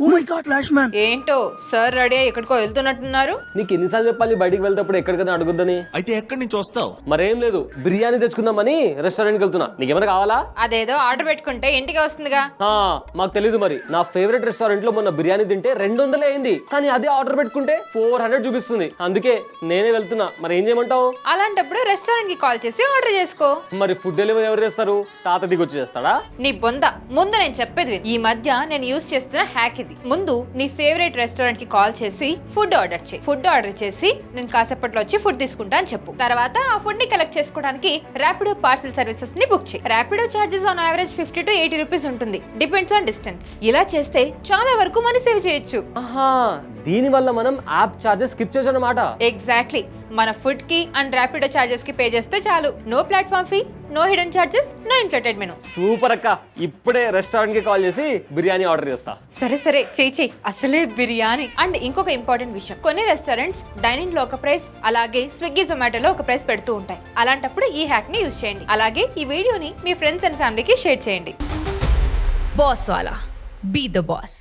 Oh my god flash man. ఏంటో sir ready అయ్యి ఎక్కడికో వెళ్తున్నట్టున్నారు. నీకు ఎన్నిసార్లు చెప్పాలి బయటికి వెళ్తేప్పుడు ఎక్కడికైనా అడుగుద్దని? అయితే ఎక్కడి నుంచి వస్తావు? మరేం లేదు, బిర్యానీ తెచ్చుకుందామని రెస్టారెంట్ కి వెళ్తున్నా. నీకేమైనా కావాలా? అదేదో ఆర్డర్ పెట్టుకుంటే ఇంటికి వస్తుందిగా. మాకు తెలీదు మరి. నా ఫేవరెట్ రెస్టారెంట్ లో మొన్న బిర్యానీ తింటే 200 అయింది, కానీ అదే ఆర్డర్ పెట్టుకుంటే 400 చూపిస్తుంది. అందుకే నేనే వెళ్తున్నా. మరి ఏం చేయమంటావు? అలాంటప్పుడు రెస్టారెంట్ కి కాల్ చేసి ఆర్డర్ చేసుకో. మరి ఫుడ్ డెలివరీ ఎవరు చేస్తారు? తాత దిగొచ్చి చేస్తాడా? నీ బొంద. ముందు నేను చెప్పేది విను. ఈ మధ్య నేను యూజ్ చేస్తున్న హ్యాక్ ఇది. ముందు నీ ఫేవరెట్ రెస్టారెంట్ కి కాల్ చేసి ఫుడ్ ఆర్డర్ చేయి. ఫుడ్ ఆర్డర్ చేసి నేను కాసేపట్లో వచ్చి ఫుడ్ తీసుకుంటా అని చెప్పు. తర్వాత ఆ ఫుడ్ ని కలెక్ట్ చేసుకోవడానికి ర్యాపిడో పార్సల్ సర్వీసెస్ ని బుక్ చేయి. Rapido charges on average 50 to 80 rupees ఉంటుంది, డిపెండ్స్ ఆన్ డిస్టెన్స్. ఇలా చేస్తే చాలా వరకు మనీ సేవ్ చేయొచ్చు. దీని వల్ల మనం యాప్ చార్జెస్ స్కిప్ చేయొచ్చు అన్నమాట. ఎగ్జాక్ట్లీ. మన ఫుడ్ కి అండ్ ర్యాపిడో చార్జెస్ కి పే చేస్తే చాలు. No platform fee, no hidden charges, no inflated menu. Super అక్క, ఇప్పుడే రెస్టారెంట్ కి కాల్ చేసి బిర్యానీ ఆర్డర్ చేస్తా. సరే సరే, చెయ్యి. అసలే బిర్యానీ. అండ్ ఇంకొక ఇంపార్టెంట్ విషయం, కొన్ని రెస్టారెంట్స్ డైనింగ్ లో ఒక ప్రైస్, అలాగే స్విగ్గీ జొమాటోలో ఒక ప్రైస్ పెడుతూ ఉంటాయి. అలాంటప్పుడు ఈ హ్యాక్ ని యూజ్ చేయండి. అలాగే ఈ వీడియోని మీ ఫ్రెండ్స్ అండ్ ఫ్యామిలీకి షేర్ చేయండి. బాస్ వాలా, బీ ద బాస్.